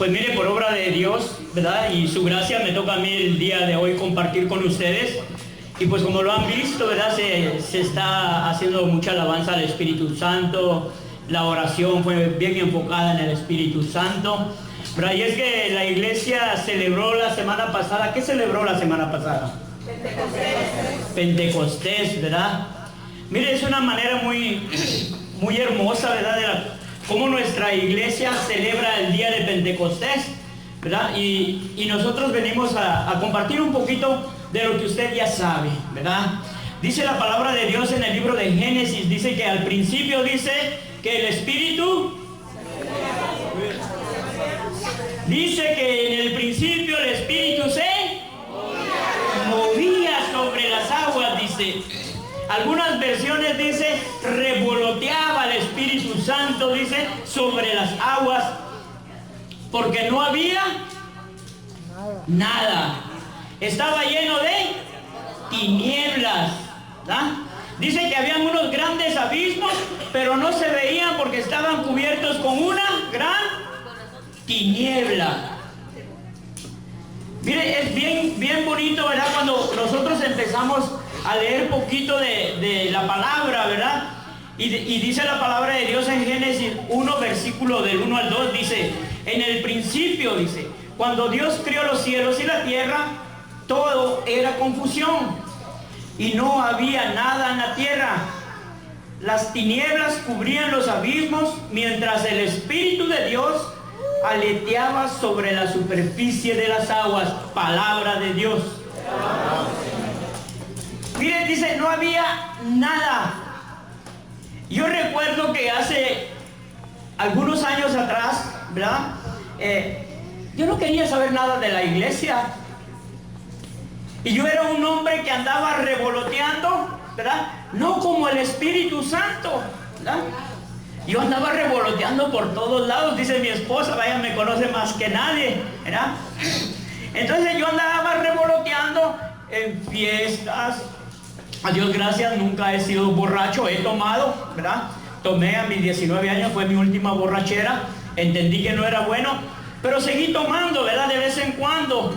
Pues mire, por obra de Dios, ¿verdad? Y su gracia me toca a mí el día de hoy compartir con ustedes. Y pues como lo han visto, ¿verdad? Se está haciendo mucha alabanza al Espíritu Santo. La oración fue bien enfocada en el Espíritu Santo, ¿verdad? Y es que la iglesia celebró la semana pasada. ¿Qué celebró la semana pasada? Pentecostés, ¿verdad? Mire, es una manera muy hermosa, ¿verdad? De cómo nuestra iglesia celebra el día de Pentecostés, ¿verdad? Y nosotros venimos a compartir un poquito de lo que usted ya sabe, ¿verdad? Dice la palabra de Dios en el libro de Génesis, dice que al principio dice que el Espíritu, dice que en el principio el Espíritu se movía sobre las aguas, dice. Algunas versiones dice revoloteaba el Espíritu Santo, dice, sobre las aguas, porque no había nada. Estaba lleno de tinieblas, ¿verdad? Dice que habían unos grandes abismos, pero no se veían porque estaban cubiertos con una gran tiniebla. Mire, es bien bonito, ¿verdad? Cuando nosotros empezamos a leer poquito de la palabra, ¿verdad? Y dice la palabra de Dios en Génesis 1, versículo del 1 al 2, dice, en el principio, dice, cuando Dios creó los cielos y la tierra, todo era confusión y no había nada en la tierra. Las tinieblas cubrían los abismos, mientras el Espíritu de Dios aleteaba sobre la superficie de las aguas. Palabra de Dios. Miren, dice, no había nada. Yo recuerdo que hace algunos años atrás, ¿verdad? Yo no quería saber nada de la iglesia. Y yo era un hombre que andaba revoloteando, ¿verdad? No como el Espíritu Santo, ¿verdad? Yo andaba revoloteando por todos lados, dice mi esposa, vaya, me conoce más que nadie, ¿verdad? Entonces yo andaba revoloteando en fiestas. A Dios gracias, nunca he sido borracho, he tomado, ¿verdad? Tomé a mis 19 años, fue mi última borrachera, entendí que no era bueno, pero seguí tomando, ¿verdad? De vez en cuando.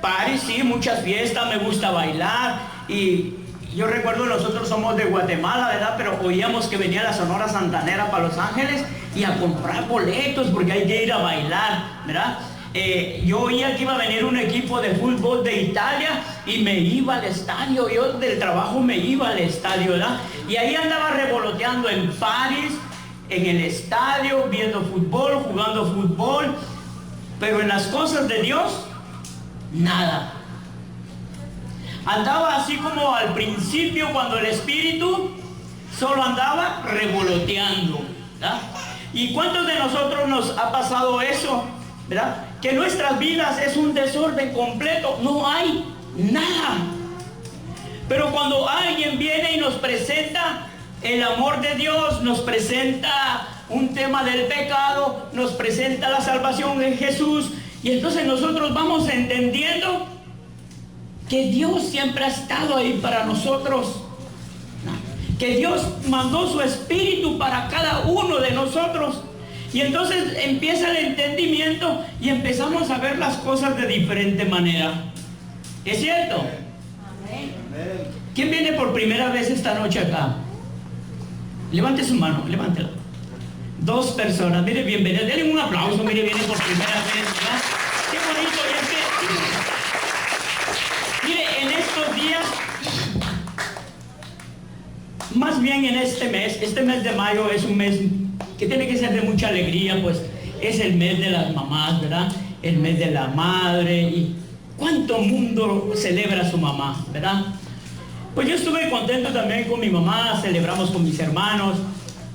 París, sí, muchas fiestas, me gusta bailar. Y yo recuerdo, nosotros somos de Guatemala, ¿verdad? Pero oíamos que venía la Sonora Santanera para Los Ángeles y a comprar boletos porque hay que ir a bailar, ¿verdad? Yo oía que iba a venir un equipo de fútbol de Italia y me iba al estadio. Yo del trabajo me iba al estadio, ¿verdad? Y ahí andaba revoloteando en París, en el estadio, viendo fútbol, jugando fútbol. Pero en las cosas de Dios, nada. Andaba así como al principio, cuando el Espíritu solo andaba revoloteando, ¿verdad? ¿Y cuántos de nosotros nos ha pasado eso, verdad? Que nuestras vidas es un desorden completo, no hay nada. Pero cuando alguien viene y nos presenta el amor de Dios, nos presenta un tema del pecado, nos presenta la salvación en Jesús, y entonces nosotros vamos entendiendo que Dios siempre ha estado ahí para nosotros, que Dios mandó su Espíritu para cada uno de nosotros. Y entonces empieza el entendimiento y empezamos a ver las cosas de diferente manera. ¿Es cierto? Amén. ¿Quién viene por primera vez esta noche acá? Levante su mano, levántela. 2 personas, mire, bienvenidos. Denle un aplauso, mire, viene por primera vez, ¿verdad? Qué bonito. Y es que, mire, en estos días, más bien en este mes de mayo es un mes que tiene que ser de mucha alegría, pues es el mes de las mamás, ¿verdad? El mes de la madre, y cuánto mundo celebra a su mamá, ¿verdad? Pues yo estuve contento también con mi mamá, celebramos con mis hermanos,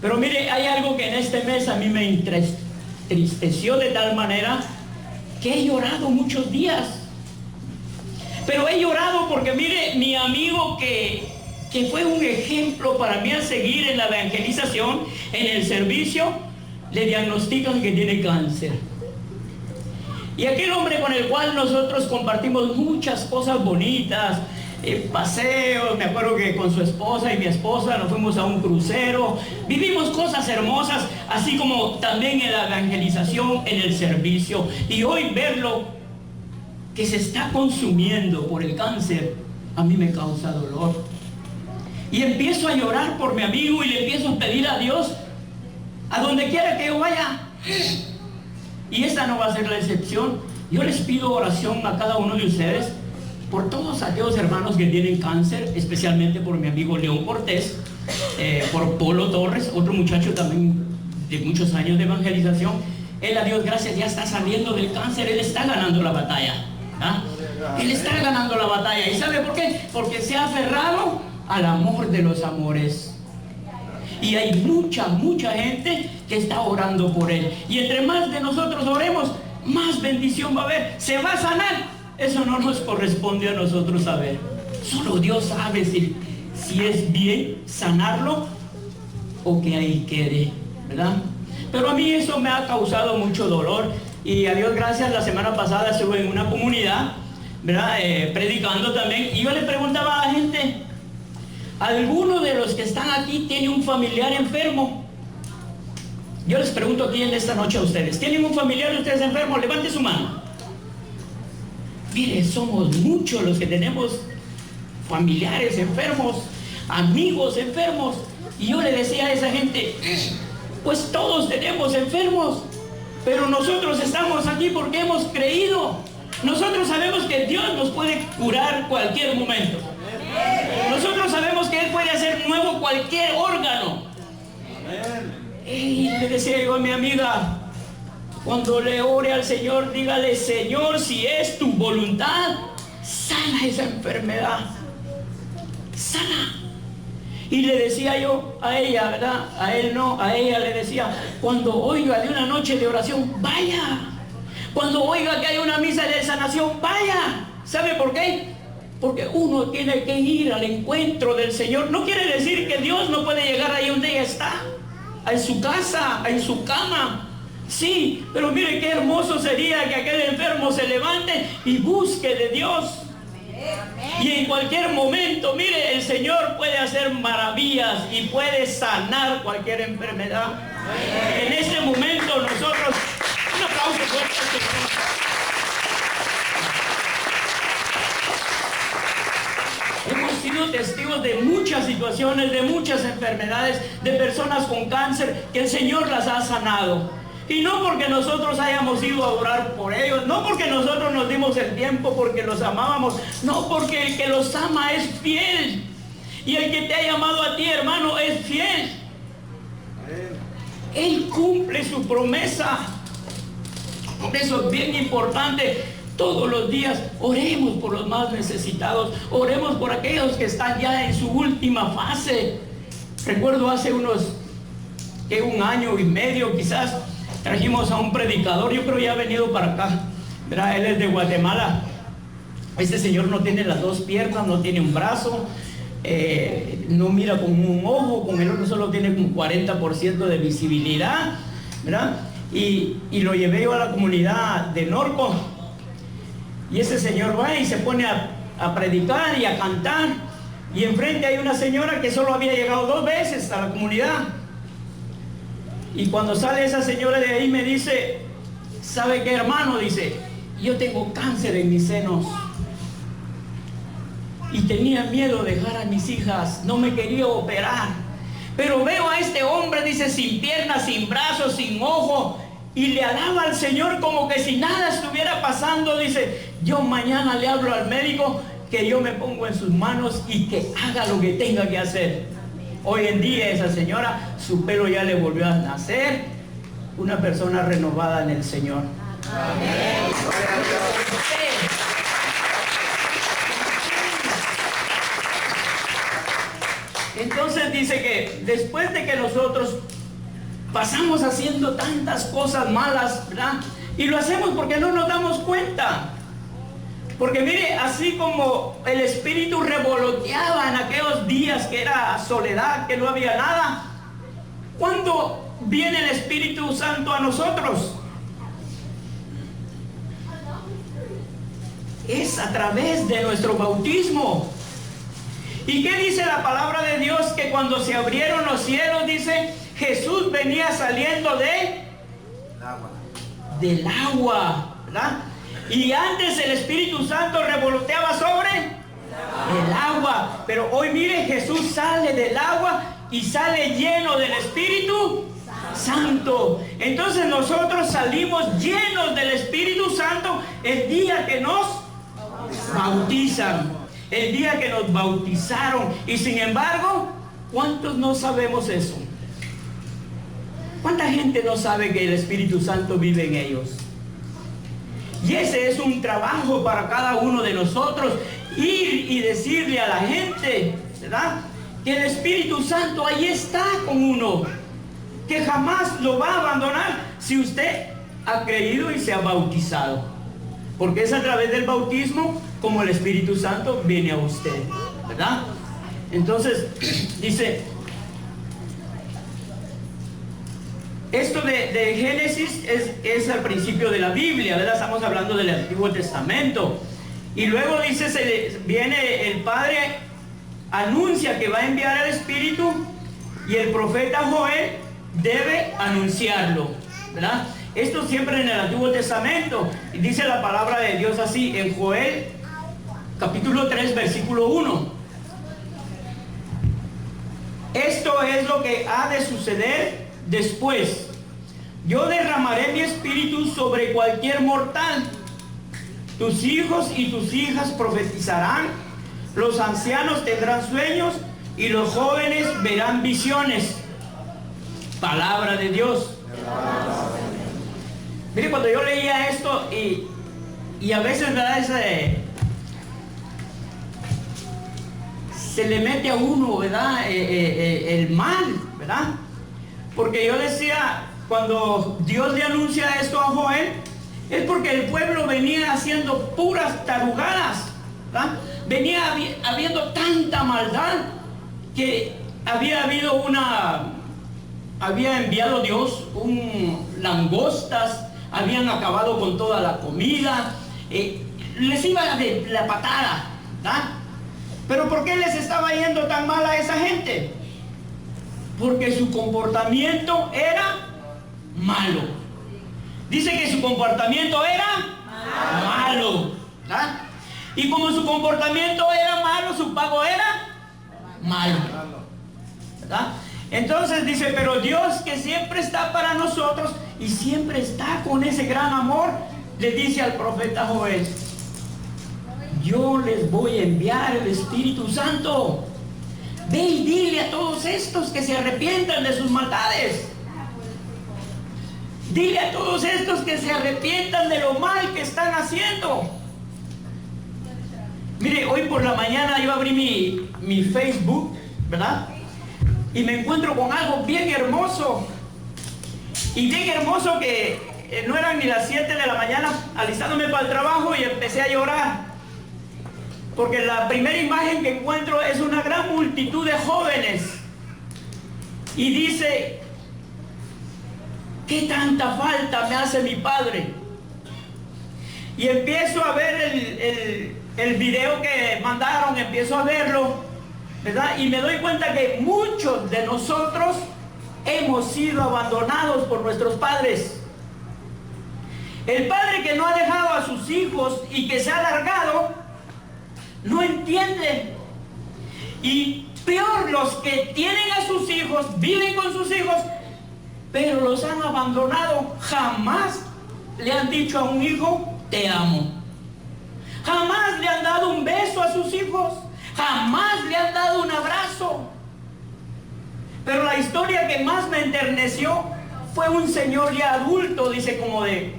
pero mire, hay algo que en este mes a mí me entristeció de tal manera que he llorado muchos días. Pero he llorado porque mire, mi amigo que fue un ejemplo para mí a seguir en la evangelización, en el servicio, le diagnostican que tiene cáncer. Y aquel hombre con el cual nosotros compartimos muchas cosas bonitas, paseos, me acuerdo que con su esposa y mi esposa nos fuimos a un crucero, vivimos cosas hermosas, así como también en la evangelización, en el servicio. Y hoy verlo que se está consumiendo por el cáncer, a mí me causa dolor. Y empiezo a llorar por mi amigo y le empiezo a pedir a Dios, a donde quiera que yo vaya. Y esta no va a ser la excepción. Yo les pido oración a cada uno de ustedes por todos aquellos hermanos que tienen cáncer, especialmente por mi amigo León Cortés, por Polo Torres, otro muchacho también de muchos años de evangelización. Él, a Dios gracias, ya está saliendo del cáncer, él está ganando la batalla. ¿Ah? Él está ganando la batalla. ¿Y sabe por qué? Porque se ha aferrado al amor de los amores. Y hay mucha gente que está orando por él. Y entre más de nosotros oremos, más bendición va a haber. ¿Se va a sanar? Eso no nos corresponde a nosotros saber. Solo Dios sabe si es bien sanarlo o que ahí quede, ¿verdad? Pero a mí eso me ha causado mucho dolor. Y a Dios gracias, la semana pasada estuve en una comunidad, ¿verdad? Predicando también. Y yo le preguntaba a la gente, ¿alguno de los que están aquí tiene un familiar enfermo? Yo les pregunto aquí en esta noche a ustedes, ¿tienen un familiar de ustedes enfermo? Levante su mano. Mire, somos muchos los que tenemos familiares enfermos, amigos enfermos. Y yo le decía a esa gente, pues todos tenemos enfermos, pero nosotros estamos aquí porque hemos creído. Nosotros sabemos que Dios nos puede curar cualquier momento. Nosotros sabemos que Él puede hacer nuevo cualquier órgano. Y le decía yo a mi amiga, cuando le ore al Señor, dígale, Señor, si es tu voluntad, sana esa enfermedad. Sana. Y le decía yo a ella, ¿verdad? A él no, a ella le decía, cuando oiga de una noche de oración, vaya. Cuando oiga que hay una misa de sanación, vaya. ¿Sabe por qué? Porque uno tiene que ir al encuentro del Señor. No quiere decir que Dios no puede llegar ahí donde ella está, en su casa, en su cama. Sí, pero mire qué hermoso sería que aquel enfermo se levante y busque de Dios. Y en cualquier momento, mire, el Señor puede hacer maravillas y puede sanar cualquier enfermedad. En ese momento nosotros, un aplauso fuerte al Señor. Hemos sido testigos de muchas situaciones, de muchas enfermedades, de personas con cáncer que el Señor las ha sanado. Y no porque nosotros hayamos ido a orar por ellos, no porque nosotros nos dimos el tiempo porque los amábamos, no, porque el que los ama es fiel. Y el que te ha llamado a ti, hermano, es fiel. Él cumple su promesa. Por eso es bien importante, todos los días oremos por los más necesitados, oremos por aquellos que están ya en su última fase. Recuerdo hace un año y medio quizás, trajimos a un predicador, yo creo ya ha venido para acá, ¿verdad? Él es de Guatemala. Este señor no tiene las dos piernas, no tiene un brazo, no mira con un ojo, con el otro solo tiene un 40% de visibilidad, ¿verdad? Y lo llevé yo a la comunidad de Norco. Y ese señor va y se pone a predicar y a cantar. Y enfrente hay una señora que solo había llegado 2 veces a la comunidad. Y cuando sale esa señora de ahí me dice, ¿sabe qué, hermano? Dice, yo tengo cáncer en mis senos. Y tenía miedo de dejar a mis hijas, no me quería operar. Pero veo a este hombre, dice, sin piernas, sin brazos, sin ojo, y le alaba al Señor como que si nada estuviera pasando. Dice, yo mañana le hablo al médico que yo me pongo en sus manos y que haga lo que tenga que hacer. Hoy en día esa señora, su pelo ya le volvió a nacer, una persona renovada en el Señor. Amén. Entonces dice que después de que nosotros pasamos haciendo tantas cosas malas, ¿verdad? Y lo hacemos porque no nos damos cuenta. Porque mire, así como el espíritu revoloteaba en aquellos días que era soledad, que no había nada, ¿cuándo viene el Espíritu Santo a nosotros? Es a través de nuestro bautismo. ¿Y qué dice la palabra de Dios? Que cuando se abrieron los cielos, dice, Jesús venía saliendo del agua, ¿verdad? Y antes el Espíritu Santo revoloteaba sobre el agua. Pero hoy mire, Jesús sale del agua y sale lleno del Espíritu Santo. Entonces nosotros salimos llenos del Espíritu Santo el día que nos bautizan, el día que nos bautizaron. Y sin embargo, ¿cuántos no sabemos eso? ¿Cuánta gente no sabe que el Espíritu Santo vive en ellos? Y ese es un trabajo para cada uno de nosotros, ir y decirle a la gente, ¿verdad?, que el Espíritu Santo ahí está con uno, que jamás lo va a abandonar si usted ha creído y se ha bautizado, porque es a través del bautismo como el Espíritu Santo viene a usted, ¿verdad? Entonces dice, esto de Génesis es al principio de la Biblia, ¿verdad? Estamos hablando del Antiguo Testamento. Y luego dice, viene el Padre, anuncia que va a enviar al Espíritu, y el profeta Joel debe anunciarlo, ¿verdad? Esto siempre en el Antiguo Testamento. Y dice la palabra de Dios así, en Joel, capítulo 3, versículo 1. Esto es lo que ha de suceder después. Yo derramaré mi espíritu sobre cualquier mortal. Tus hijos y tus hijas profetizarán, los ancianos tendrán sueños y los jóvenes verán visiones. Palabra de Dios. Mire, cuando yo leía esto y a veces, ¿verdad?, se le mete a uno, ¿verdad?, el mal, ¿verdad? Porque yo decía, cuando Dios le anuncia esto a Joel, es porque el pueblo venía haciendo puras tarugadas, ¿verdad? Venía habiendo tanta maldad que había enviado Dios langostas, habían acabado con toda la comida, les iba de la patada, ¿verdad? Pero ¿por qué les estaba yendo tan mal a esa gente? Porque su comportamiento era malo. Dice que su comportamiento era malo, ¿verdad? Y como su comportamiento era malo, su pago era malo, ¿verdad? Entonces dice, pero Dios, que siempre está para nosotros y siempre está con ese gran amor, le dice al profeta Joel, yo les voy a enviar el Espíritu Santo. Ve y dile a todos estos que se arrepientan de sus maldades. Dile a todos estos que se arrepientan de lo mal que están haciendo. Mire, hoy por la mañana yo abrí mi Facebook, ¿verdad? Y me encuentro con algo bien hermoso. Y bien hermoso que no eran ni las 7 de la mañana alistándome para el trabajo y empecé a llorar. Porque la primera imagen que encuentro es una gran multitud de jóvenes. Y dice, ¿qué tanta falta me hace mi padre? Y empiezo a ver el video que mandaron, empiezo a verlo, ¿verdad? Y me doy cuenta que muchos de nosotros hemos sido abandonados por nuestros padres. El padre que no ha dejado a sus hijos y que se ha largado, no entiende. Y peor, los que tienen a sus hijos, viven con sus hijos, pero los han abandonado. Jamás le han dicho a un hijo, te amo. Jamás le han dado un beso a sus hijos. Jamás le han dado un abrazo. Pero la historia que más me enterneció fue un señor ya adulto, dice como de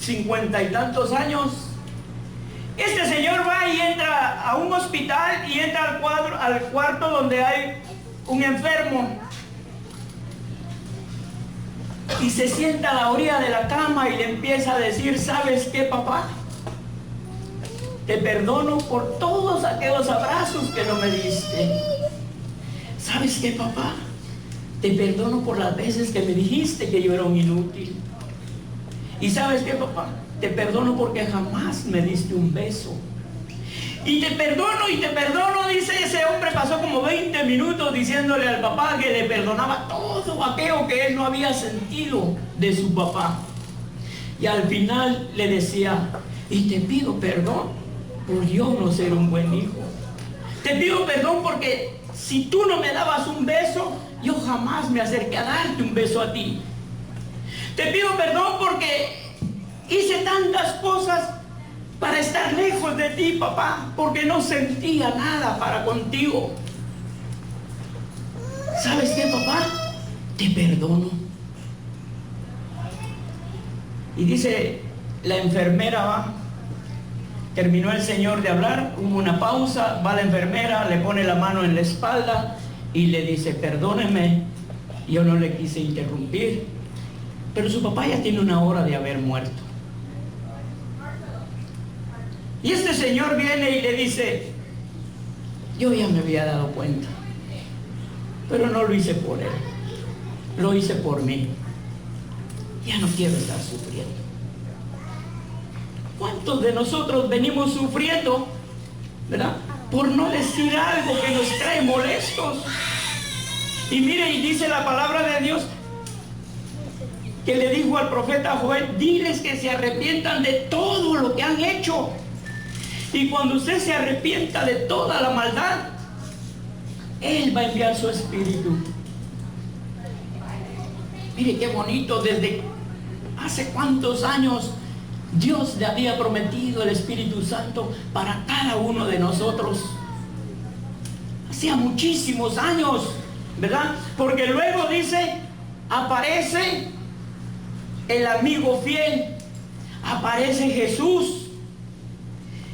50 y tantos años. Este señor va y entra a un hospital y entra al cuarto donde hay un enfermo. Y se sienta a la orilla de la cama y le empieza a decir, ¿sabes qué, papá? Te perdono por todos aquellos abrazos que no me diste. ¿Sabes qué, papá? Te perdono por las veces que me dijiste que yo era un inútil. ¿Y sabes qué, papá? Te perdono porque jamás me diste un beso. Y te perdono, dice ese hombre. Pasó como 20 minutos diciéndole al papá que le perdonaba todo aquello que él no había sentido de su papá. Y al final le decía, y te pido perdón por yo no ser un buen hijo. Te pido perdón porque si tú no me dabas un beso, yo jamás me acerqué a darte un beso a ti. Te pido perdón porque hice tantas cosas para estar lejos de ti, papá, porque no sentía nada para contigo. ¿Sabes qué, papá? Te perdono. Y dice la enfermera, va, terminó el señor de hablar, hubo una pausa, va la enfermera, le pone la mano en la espalda y le dice, perdóneme, yo no le quise interrumpir, pero su papá ya tiene una hora de haber muerto. Y este señor viene y le dice, yo ya me había dado cuenta, pero no lo hice por él, lo hice por mí. Ya no quiero estar sufriendo. ¿Cuántos de nosotros venimos sufriendo, verdad? Por no decir algo que nos trae molestos. Y mire, y dice la palabra de Dios que le dijo al profeta Joel, diles que se arrepientan de todo lo que han hecho. Y cuando usted se arrepienta de toda la maldad, Él va a enviar su espíritu. Mire qué bonito, desde hace cuántos años Dios le había prometido el Espíritu Santo para cada uno de nosotros. Hacía muchísimos años, ¿verdad? Porque luego dice, aparece el amigo fiel, aparece Jesús.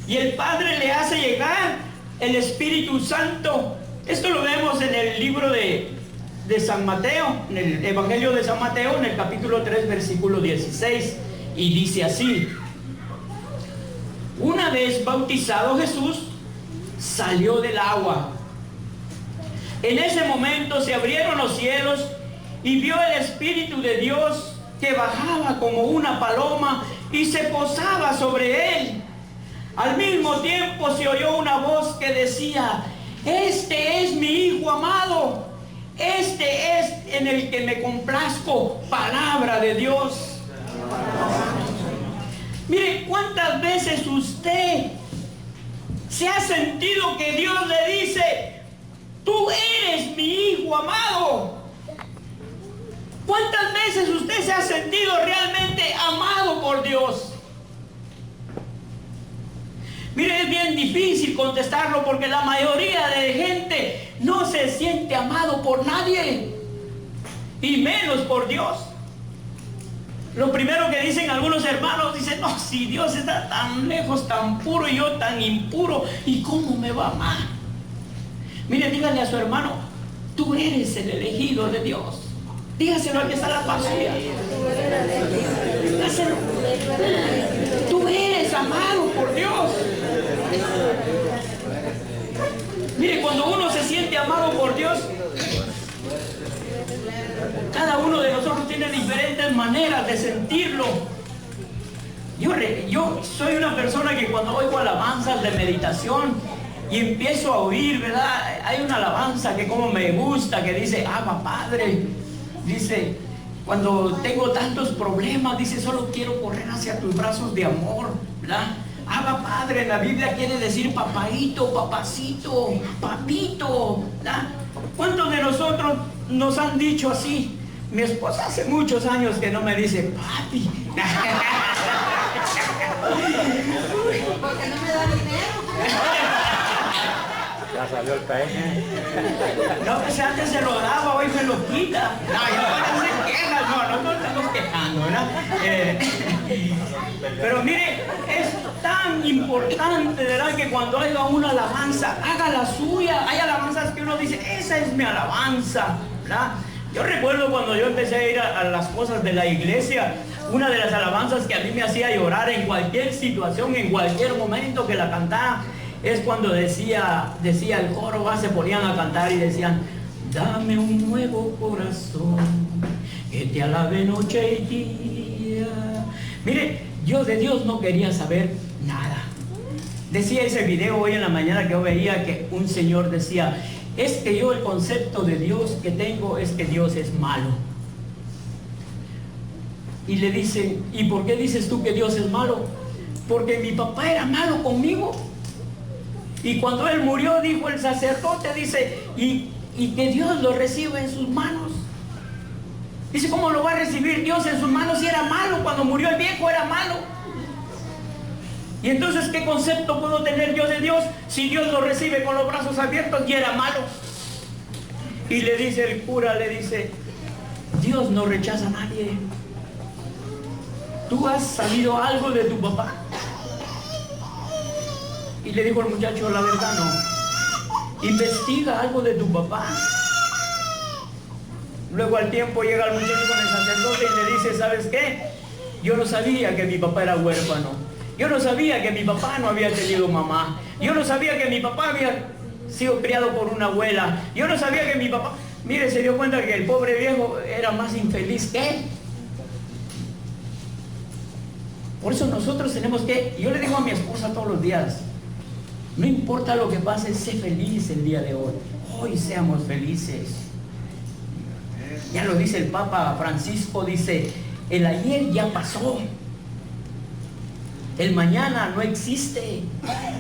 Y el Padre le hace llegar el Espíritu Santo. Esto lo vemos en el libro de San Mateo, en el Evangelio de San Mateo, en el capítulo 3, versículo 16. Y dice así, una vez bautizado Jesús, salió del agua. En ese momento se abrieron los cielos y vio el Espíritu de Dios que bajaba como una paloma y se posaba sobre él. Al mismo tiempo se oyó una voz que decía, este es mi Hijo amado, este es en el que me complazco. Palabra de Dios. Mire, ¿cuántas veces usted se ha sentido que Dios le dice, tú eres mi Hijo amado? ¿Cuántas veces usted se ha sentido realmente amado por Dios? Mire, es bien difícil contestarlo porque la mayoría de gente no se siente amado por nadie, y menos por Dios. Lo primero que dicen algunos hermanos, dicen, no, si Dios está tan lejos, tan puro, y yo tan impuro, ¿y cómo me va a amar? Mire, dígale a su hermano, tú eres el elegido de Dios. Dígaselo al que está a la par suya. Dígaselo. Tú eres amado por Dios. Mire, cuando uno se siente amado por Dios, cada uno de nosotros tiene diferentes maneras de sentirlo. Yo soy una persona que cuando oigo alabanzas de meditación y empiezo a oír, ¿verdad? Hay una alabanza que como me gusta, que dice, Abba Padre. Dice, cuando tengo tantos problemas, dice, solo quiero correr hacia tus brazos de amor, ¿verdad? Abba Padre, en la Biblia quiere decir papaito, papacito, papito, ¿verdad? ¿Cuántos de nosotros nos han dicho así? Mi esposa hace muchos años que no me dice papi. Porque no me da dinero. Ya salió el peine. No, pues antes se lo daba, hoy me lo quita. No, ya no se queja, no estamos quejando, ¿verdad? Pero mire, es tan importante, ¿verdad? Que cuando haya una alabanza, haga la suya. Hay alabanzas que uno dice, esa es mi alabanza, ¿verdad? Yo recuerdo cuando yo empecé a ir a las cosas de la iglesia, una de las alabanzas que a mí me hacía llorar en cualquier situación, en cualquier momento que la cantara, es cuando decía el coro, se ponían a cantar y decían, dame un nuevo corazón, que te alabe noche y día. Mire, yo de Dios no quería saber nada. Decía ese video hoy en la mañana que yo veía que un señor decía, es que yo el concepto de Dios que tengo es que Dios es malo. Y le dicen, ¿y por qué dices tú que Dios es malo? Porque mi papá era malo conmigo. Y cuando él murió, dijo el sacerdote, dice, y que Dios lo reciba en sus manos. Dice, ¿cómo lo va a recibir Dios en sus manos si era malo? Cuando murió el viejo era malo. Y entonces, ¿qué concepto puedo tener yo de Dios si Dios lo recibe con los brazos abiertos y era malo? Y le dice el cura, le dice, Dios no rechaza a nadie. ¿Tú has sabido algo de tu papá? Y le dijo el muchacho, la verdad no. Investiga algo de tu papá. Luego al tiempo llega el muchacho con el sacerdote y le dice, ¿sabes qué? Yo no sabía que mi papá era huérfano. Yo no sabía que mi papá no había tenido mamá. Yo no sabía que mi papá había sido criado por una abuela. Yo no sabía que mi papá... Mire, se dio cuenta que el pobre viejo era más infeliz que él. Por eso nosotros tenemos que... Yo le digo a mi esposa todos los días, no importa lo que pase, sé feliz el día de hoy. Hoy seamos felices. Ya lo dice el Papa Francisco, dice, el ayer ya pasó. El mañana no existe.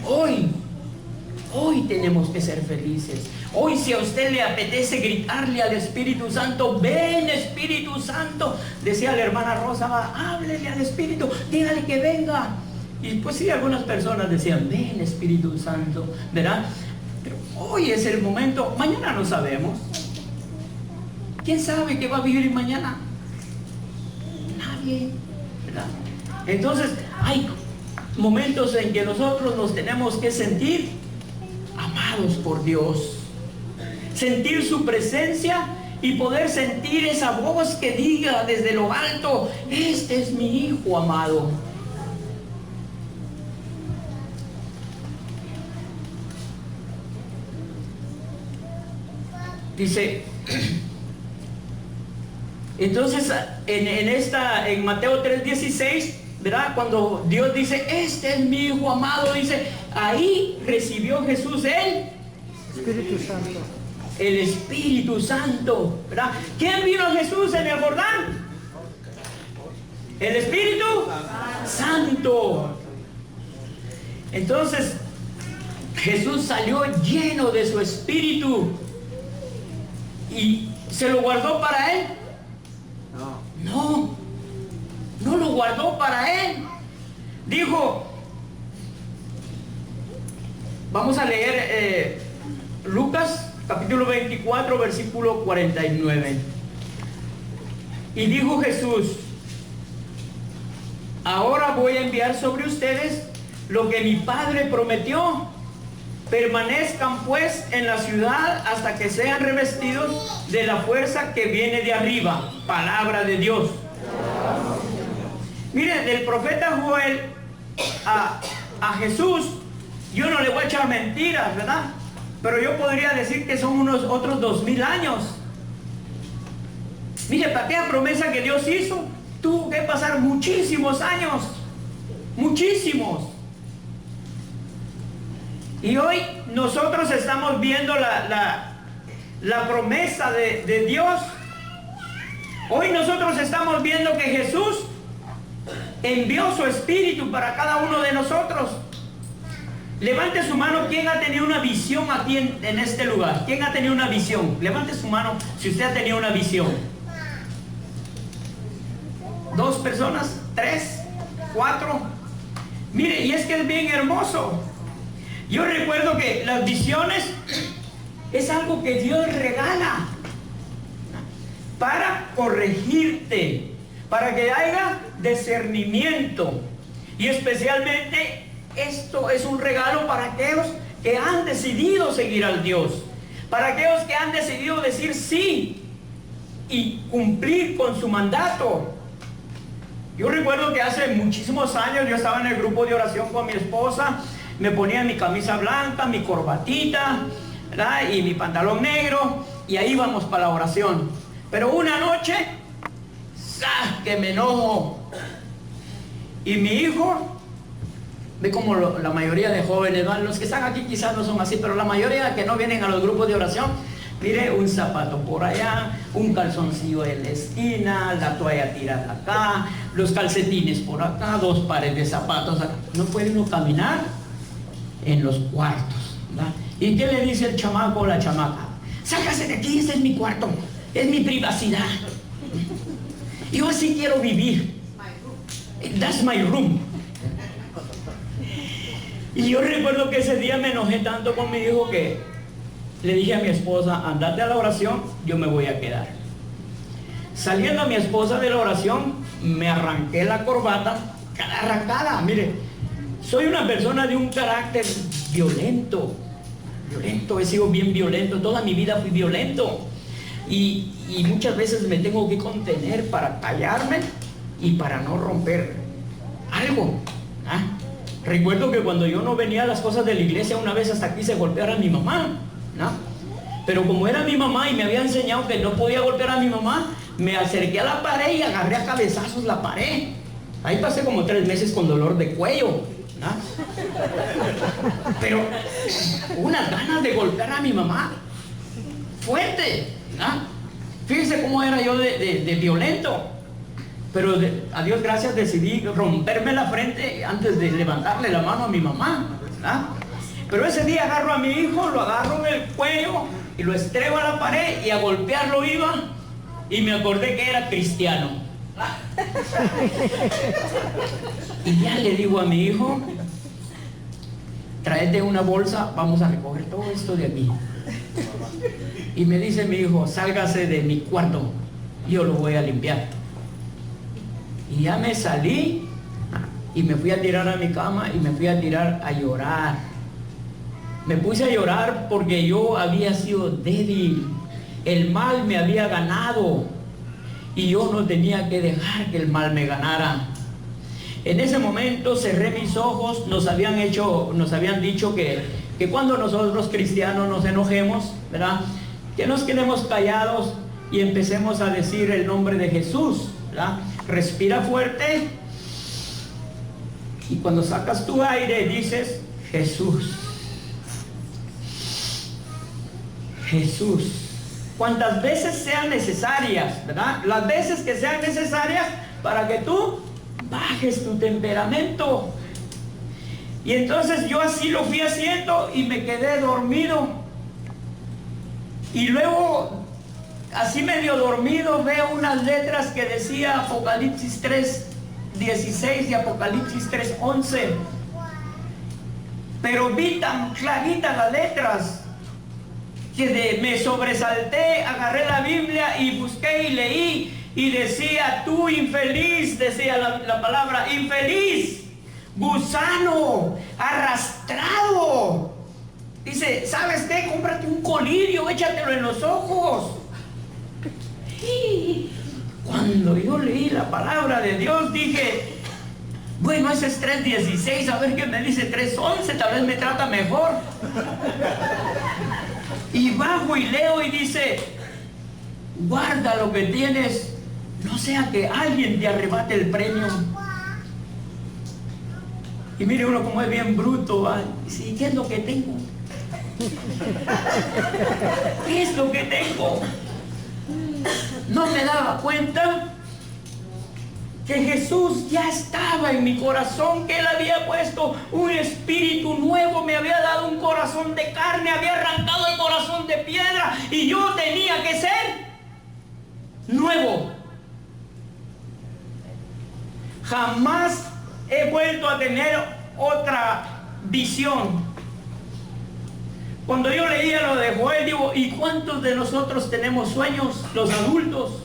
Hoy tenemos que ser felices. Hoy, si a usted le apetece gritarle al Espíritu Santo, ven Espíritu Santo, decía la hermana Rosa, háblele al Espíritu, dígale que venga. Y pues sí, algunas personas decían, ven Espíritu Santo, ¿verdad? Pero hoy es el momento, mañana no sabemos. ¿Quién sabe qué va a vivir mañana? Nadie, ¿verdad? Entonces, hay momentos en que nosotros nos tenemos que sentir amados por Dios, sentir su presencia y poder sentir esa voz que diga desde lo alto, este es mi hijo amado. Dice, entonces en Mateo 3:16, ¿verdad? Cuando Dios dice, este es mi hijo amado, dice, ahí recibió Jesús el Espíritu Santo. El Espíritu Santo, ¿verdad? ¿Quién vino a Jesús en el Jordán? El Espíritu Santo. Entonces, Jesús salió lleno de su Espíritu y se lo guardó para él. No lo guardó para él. Dijo, vamos a leer Lucas capítulo 24 versículo 49. Y dijo Jesús, ahora voy a enviar sobre ustedes lo que mi Padre prometió. Permanezcan pues en la ciudad hasta que sean revestidos de la fuerza que viene de arriba. Palabra de Dios. Miren, del profeta Joel a Jesús, yo no le voy a echar mentiras, ¿verdad? Pero yo podría decir que son unos otros 2000 años. Mire, para aquella promesa que Dios hizo, tuvo que pasar muchísimos años. Muchísimos. Y hoy nosotros estamos viendo la promesa de Dios. Hoy nosotros estamos viendo que Jesús envió su Espíritu para cada uno de nosotros. Levante su mano, ¿quién ha tenido una visión aquí en este lugar? ¿Quién ha tenido una visión? Levante su mano si usted ha tenido una visión. 2 personas, 3, 4. Mire, y es que es bien hermoso. Yo recuerdo que las visiones es algo que Dios regala para corregirte, para que haya discernimiento. Y especialmente esto es un regalo para aquellos que han decidido seguir al Dios, para aquellos que han decidido decir sí y cumplir con su mandato. Yo recuerdo que hace muchísimos años yo estaba en el grupo de oración con mi esposa. Me ponía mi camisa blanca, mi corbatita, ¿verdad? Y mi pantalón negro, y ahí íbamos para la oración. Pero una noche, ¡zas!, que me enojo. Y mi hijo Ve como la mayoría de jóvenes, ¿no? Los que están aquí quizás no son así, pero la mayoría que no vienen a los grupos de oración, mire, un zapato por allá, un calzoncillo en la esquina, la toalla tirada acá, los calcetines por acá, 2 pares de zapatos acá. No puede uno caminar en los cuartos, ¿verdad? ¿Y qué le dice el chamaco o la chamaca? Sácase de aquí, este es mi cuarto, es mi privacidad. Yo así quiero vivir. That's my room. Y yo recuerdo que ese día me enojé tanto con mi hijo que le dije a mi esposa, andate a la oración, yo me voy a quedar. Saliendo a mi esposa de la oración, me arranqué la corbata, cara arrancada. Mire, soy una persona de un carácter violento, he sido bien violento, toda mi vida fui violento. Y muchas veces me tengo que contener para callarme y para no romper algo. ¿Ah? Recuerdo que cuando yo no venía a las cosas de la iglesia, una vez hasta quise golpear a mi mamá, ¿no? Pero como era mi mamá y me había enseñado que no podía golpear a mi mamá, me acerqué a la pared y agarré a cabezazos la pared. Ahí pasé como 3 meses con dolor de cuello, ¿no? Pero unas ganas de golpear a mi mamá fuerte, ¿no? Fíjense cómo era yo de violento. Pero a Dios gracias decidí romperme la frente antes de levantarle la mano a mi mamá, ¿verdad? Pero ese día agarro a mi hijo, lo agarro en el cuello y lo estrebo a la pared y a golpearlo iba y me acordé que era cristiano. Y ya le digo a mi hijo, tráete una bolsa, vamos a recoger todo esto de aquí. Y me dice mi hijo, sálgase de mi cuarto, yo lo voy a limpiar. Y ya me salí y me fui a tirar a mi cama y me fui a tirar a llorar. Me puse a llorar porque yo había sido débil, el mal me había ganado y yo no tenía que dejar que el mal me ganara. En ese momento cerré mis ojos. Nos habían dicho que cuando nosotros cristianos nos enojemos, ¿verdad?, que nos quedemos callados y empecemos a decir el nombre de Jesús, ¿verdad? Respira fuerte y cuando sacas tu aire dices Jesús, Jesús, cuantas veces sean necesarias, ¿verdad? Las veces que sean necesarias para que tú bajes tu temperamento. Y entonces yo así lo fui haciendo y me quedé dormido. Y luego, así medio dormido, veo unas letras que decía Apocalipsis 3:16 y Apocalipsis 3:11. Pero vi tan claritas las letras que me sobresalté, agarré la Biblia y busqué y leí. Y decía, tú infeliz, decía la palabra, infeliz, gusano, arrastrado. Dice, ¿sabes qué? Cómprate un colirio, échatelo en los ojos. Y cuando yo leí la palabra de Dios, dije, bueno, ese es 3:16, a ver qué me dice 3:11, tal vez me trata mejor. Y bajo y leo y dice, guarda lo que tienes, no sea que alguien te arrebate el premio. Y mire uno como es bien bruto, ¿va? Dice, ¿qué es lo que tengo? ¿Qué es lo que tengo? No me daba cuenta que Jesús ya estaba en mi corazón, que Él había puesto un espíritu nuevo, me había dado un corazón de carne, había arrancado el corazón de piedra y yo tenía que ser nuevo. Jamás he vuelto a tener otra visión. Cuando yo leía lo de Joel, digo, ¿y cuántos de nosotros tenemos sueños, los adultos?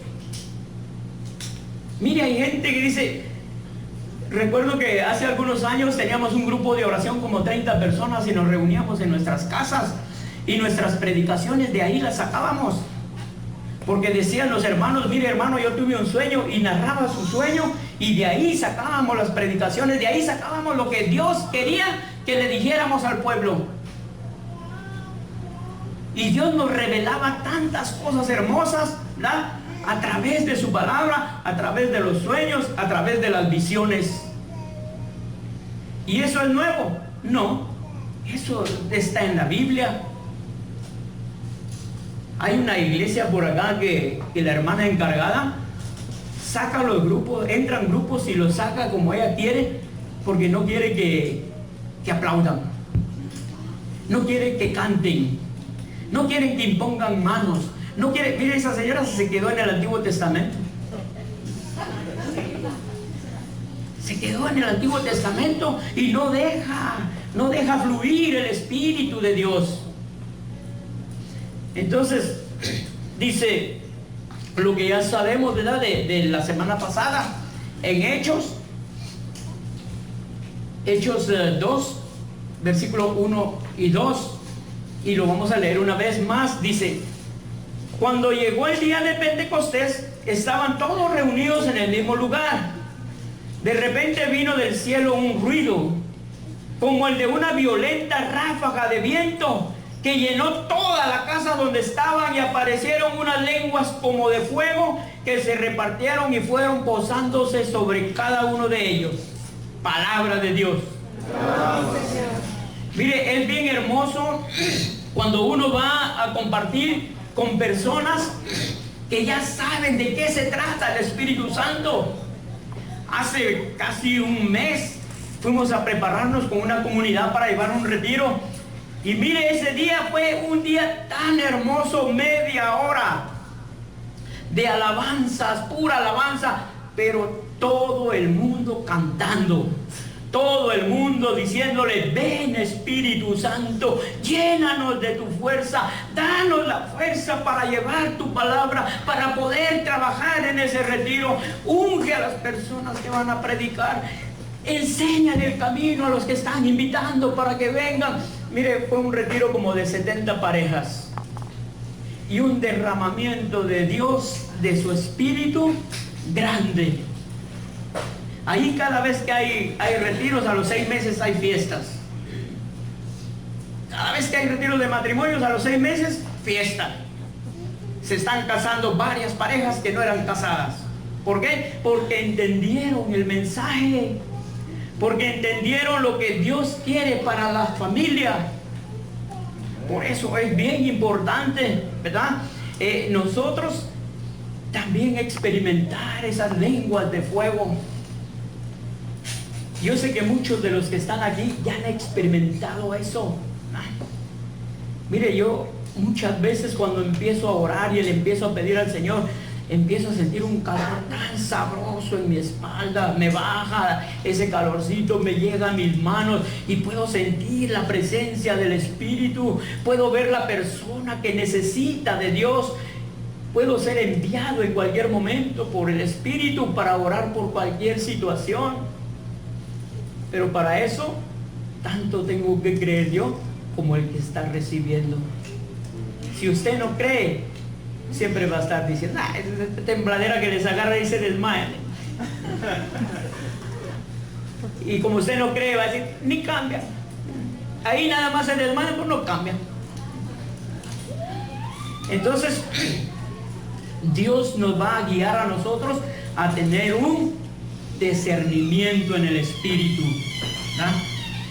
Mire, hay gente que dice, recuerdo que hace algunos años teníamos un grupo de oración como 30 personas y nos reuníamos en nuestras casas y nuestras predicaciones de ahí las sacábamos. Porque decían los hermanos, mire hermano, yo tuve un sueño, y narraba su sueño y de ahí sacábamos las predicaciones, de ahí sacábamos lo que Dios quería que le dijéramos al pueblo. Y Dios nos revelaba tantas cosas hermosas, ¿verdad?, a través de su palabra, a través de los sueños, a través de las visiones. ¿Y eso es nuevo? No, eso está en la Biblia. Hay una iglesia por acá que la hermana encargada saca los grupos, entran grupos y los saca como ella quiere, porque no quiere que aplaudan, no quiere que canten, no quieren que impongan manos, no quiere. Mire, esa señora se quedó en el Antiguo Testamento. Se quedó en el Antiguo Testamento y no deja fluir el Espíritu de Dios. Entonces, dice lo que ya sabemos, ¿verdad? De la semana pasada, en Hechos 2, versículos 1 y 2, y lo vamos a leer una vez más. Dice: cuando llegó el día de Pentecostés, estaban todos reunidos en el mismo lugar. De repente vino del cielo un ruido, como el de una violenta ráfaga de viento, que llenó toda la casa donde estaban, y aparecieron unas lenguas como de fuego que se repartieron y fueron posándose sobre cada uno de ellos. Palabra de Dios. Mire, es bien hermoso cuando uno va a compartir con personas que ya saben de qué se trata el Espíritu Santo. Hace casi un mes fuimos a prepararnos con una comunidad para llevar un retiro. Y mire, ese día fue un día tan hermoso, media hora de alabanzas, pura alabanza, pero todo el mundo cantando, todo el mundo diciéndole: ven Espíritu Santo, llénanos de tu fuerza, danos la fuerza para llevar tu palabra, para poder trabajar en ese retiro. Unge a las personas que van a predicar, enséñale el camino a los que están invitando para que vengan. Mire, fue un retiro como de 70 parejas y un derramamiento de Dios, de su Espíritu grande. Ahí cada vez que hay retiros, a los 6 meses hay fiestas. Cada vez que hay retiros de matrimonios, a los 6 meses, fiesta. Se están casando varias parejas que no eran casadas. ¿Por qué? Porque entendieron el mensaje, porque entendieron lo que Dios quiere para la familia. Por eso es bien importante, ¿verdad? Nosotros también experimentar esas lenguas de fuego. Yo sé que muchos de los que están aquí ya han experimentado eso. Mire, yo muchas veces cuando empiezo a orar y le empiezo a pedir al Señor, empiezo a sentir un calor tan sabroso en mi espalda, me baja ese calorcito, me llega a mis manos y puedo sentir la presencia del Espíritu, puedo ver la persona que necesita de Dios, puedo ser enviado en cualquier momento por el Espíritu para orar por cualquier situación. Pero para eso, tanto tengo que creer yo como el que está recibiendo. Si usted no cree, siempre va a estar diciendo: esa tembladera que les agarra y se desmaya. Y como usted no cree, va a decir: ni cambia. Ahí nada más se desmaya, pues no cambia. Entonces, Dios nos va a guiar a nosotros a tener un discernimiento en el Espíritu, ¿verdad?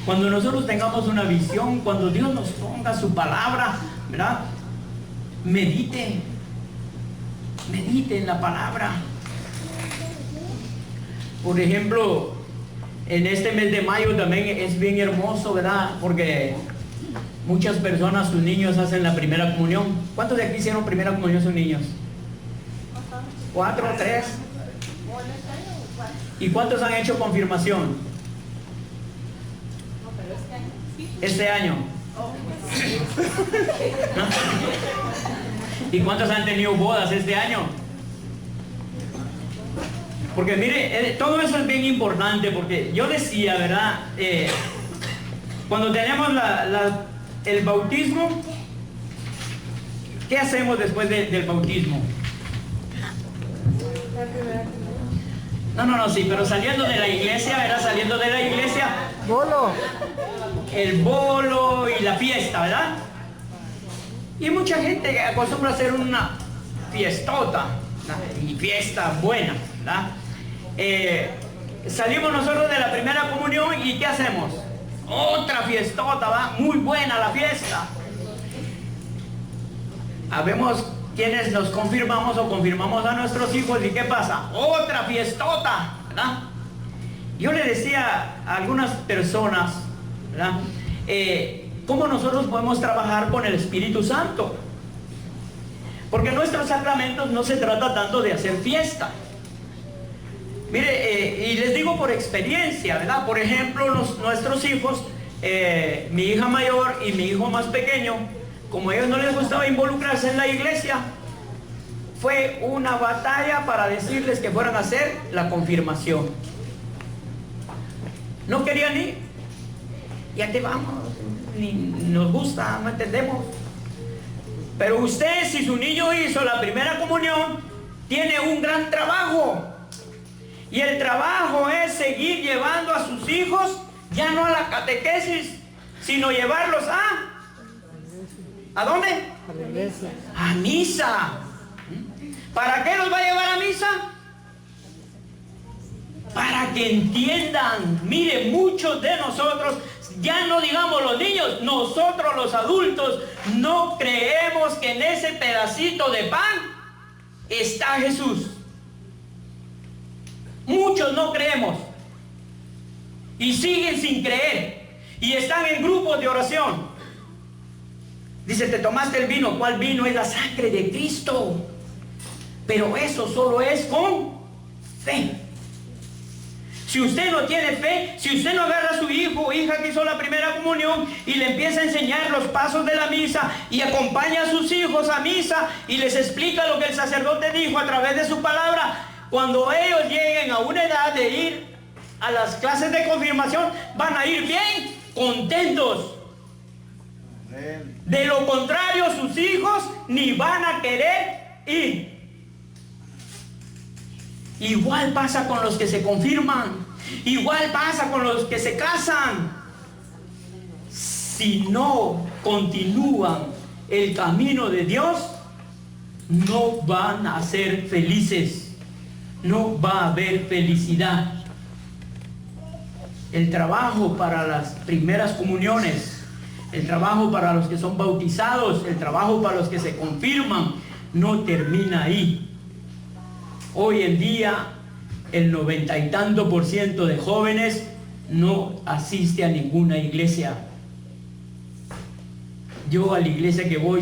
Cuando nosotros tengamos una visión, cuando Dios nos ponga su palabra, ¿verdad? Medite en la palabra. Por ejemplo, en este mes de mayo también es bien hermoso, ¿verdad? Porque muchas personas, sus niños hacen la primera comunión. ¿Cuántos de aquí hicieron primera comunión sus niños? 4, 3. ¿Y cuántos han hecho confirmación? Este año. ¿No? ¿Y cuántos han tenido bodas este año? Porque mire, todo eso es bien importante, porque yo decía, ¿verdad? Cuando tenemos el bautismo, ¿qué hacemos después del bautismo? No, sí, pero saliendo de la iglesia, ¿verdad? Saliendo de la iglesia, Bolo. el bolo y la fiesta, ¿verdad? Y mucha gente acostumbra a hacer una fiestota, ¿verdad? Y fiesta buena, ¿verdad? salimos nosotros de la primera comunión y ¿qué hacemos? Otra fiestota, ¿va? Muy buena la fiesta. Habemos quienes nos confirmamos o confirmamos a nuestros hijos y ¿qué pasa? Otra fiestota, ¿verdad? Yo le decía a algunas personas, ¿verdad? ¿Cómo nosotros podemos trabajar con el Espíritu Santo? Porque nuestros sacramentos no se trata tanto de hacer fiesta. Mire, y les digo por experiencia, ¿verdad? Por ejemplo, nuestros hijos, mi hija mayor y mi hijo más pequeño, como a ellos no les gustaba involucrarse en la iglesia, fue una batalla para decirles que fueran a hacer la confirmación. No querían ir. Ya te vamos, ni nos gusta, no entendemos. Pero usted, si su niño hizo la primera comunión, tiene un gran trabajo. Y el trabajo es seguir llevando a sus hijos, ya no a la catequesis, sino llevarlos ¿a dónde? A la iglesia. A misa. ¿Para qué los va a llevar a misa? Para que entiendan. Mire, muchos de nosotros, ya no digamos los niños, nosotros los adultos, no creemos que en ese pedacito de pan está Jesús. Muchos no creemos y siguen sin creer y están en grupos de oración. Dice, te tomaste el vino. ¿Cuál vino? Es la sangre de Cristo. Pero eso solo es con fe. Si usted no tiene fe, si usted no agarra a su hijo o hija que hizo la primera comunión y le empieza a enseñar los pasos de la misa y acompaña a sus hijos a misa y les explica lo que el sacerdote dijo a través de su palabra, cuando ellos lleguen a una edad de ir a las clases de confirmación, van a ir bien contentos. De lo contrario, sus hijos ni van a querer ir. Igual pasa con los que se confirman, igual pasa con los que se casan. Si no continúan el camino de Dios, no van a ser felices. No va a haber felicidad. El trabajo para las primeras comuniones, el trabajo para los que son bautizados, el trabajo para los que se confirman, no termina ahí. Hoy en día, el 90 y tanto % de jóvenes no asiste a ninguna iglesia. Yo a la iglesia que voy,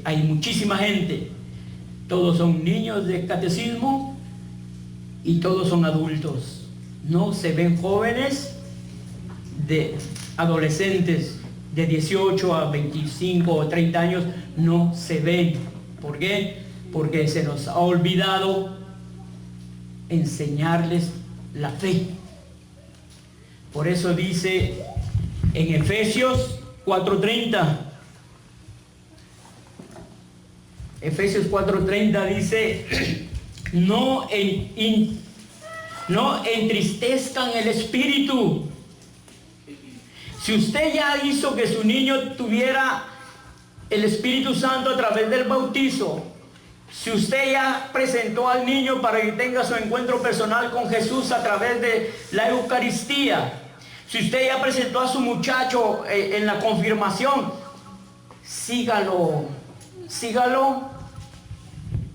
hay muchísima gente. Todos son niños de catecismo y todos son adultos. No se ven jóvenes, de adolescentes de 18 a 25 o 30 años, no se ven. ¿Por qué? Porque se nos ha olvidado enseñarles la fe. Por eso dice en Efesios 4:30, Efesios 4:30 dice, no entristezcan el espíritu. Si usted ya hizo que su niño tuviera el Espíritu Santo a través del bautizo, si usted ya presentó al niño para que tenga su encuentro personal con Jesús a través de la Eucaristía, si usted ya presentó a su muchacho en la confirmación, sígalo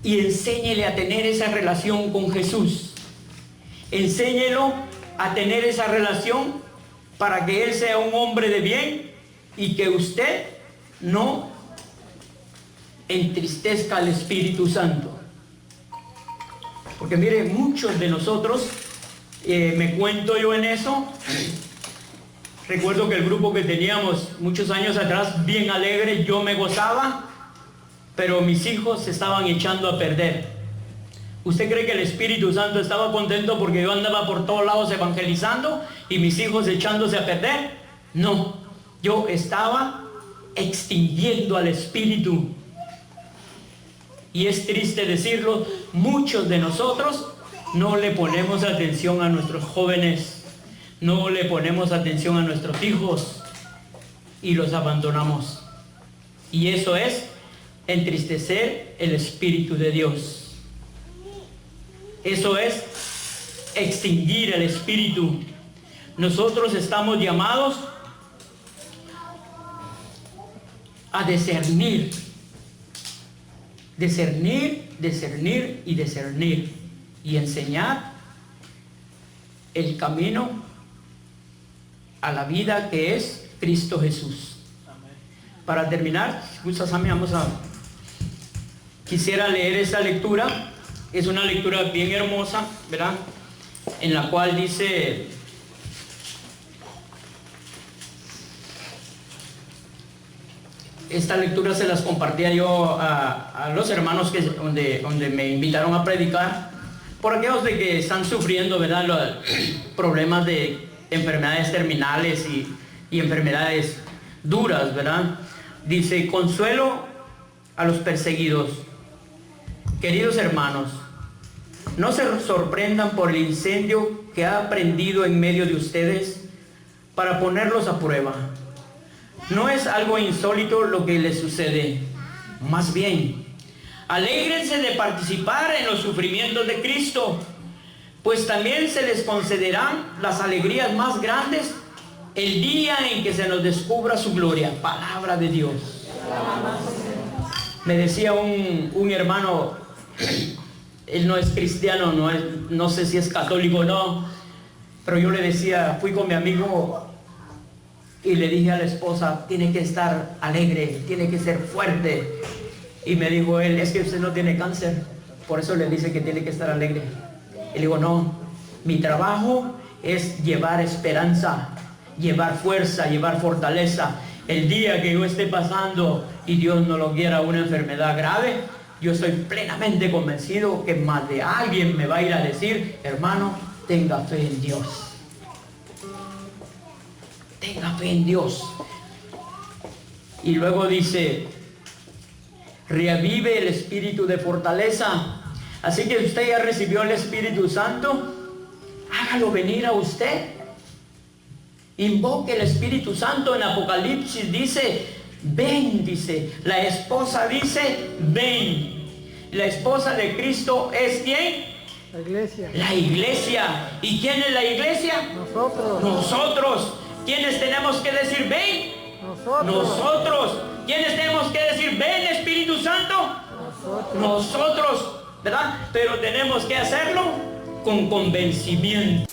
y enséñele a tener esa relación con Jesús. Enséñelo a tener esa relación para que él sea un hombre de bien y que usted no entristezca al Espíritu Santo. Porque mire, muchos de nosotros, me cuento yo en eso, recuerdo que el grupo que teníamos muchos años atrás, bien alegre, yo me gozaba, pero mis hijos se estaban echando a perder. ¿Usted cree que el Espíritu Santo estaba contento porque yo andaba por todos lados evangelizando y mis hijos echándose a perder? No, yo estaba extinguiendo al Espíritu. Y es triste decirlo, muchos de nosotros no le ponemos atención a nuestros jóvenes, no le ponemos atención a nuestros hijos y los abandonamos. Y eso es entristecer el Espíritu de Dios. Eso es extinguir el espíritu. Nosotros estamos llamados a discernir, y enseñar el camino a la vida que es Cristo Jesús. Para terminar, quisiera leer esta lectura. Es una lectura bien hermosa, ¿verdad? En la cual dice: esta lectura se las compartía yo a los hermanos donde me invitaron a predicar, por aquellos de que están sufriendo, ¿verdad?, los problemas de enfermedades terminales y enfermedades duras, ¿verdad? Dice: consuelo a los perseguidos. Queridos hermanos, no se sorprendan por el incendio que ha prendido en medio de ustedes para ponerlos a prueba. No es algo insólito lo que les sucede. Más bien, alégrense de participar en los sufrimientos de Cristo, pues también se les concederán las alegrías más grandes el día en que se nos descubra su gloria. Palabra de Dios. Me decía un hermano, él no es cristiano, no sé si es católico o no, pero yo le decía, fui con mi amigo y le dije a la esposa: tiene que estar alegre, tiene que ser fuerte. Y me dijo él: es que usted no tiene cáncer, por eso le dice que tiene que estar alegre. Y le digo: no, mi trabajo es llevar esperanza, llevar fuerza, llevar fortaleza. El día que yo esté pasando, y Dios no lo quiera, una enfermedad grave, yo estoy plenamente convencido que más de alguien me va a ir a decir: hermano, tenga fe en Dios. Tenga fe en Dios. Y luego dice: reavive el espíritu de fortaleza. Así que usted ya recibió el Espíritu Santo, hágalo venir a usted. Invoque el Espíritu Santo. En Apocalipsis dice: ven, dice. La esposa dice: ven. La esposa de Cristo es ¿quién? La iglesia. La iglesia. ¿Y quién es la iglesia? Nosotros. Nosotros. ¿Quiénes tenemos que decir ven? Nosotros. ¿Quiénes tenemos que decir ven, Espíritu Santo? Nosotros, ¿verdad? Pero tenemos que hacerlo con convencimiento.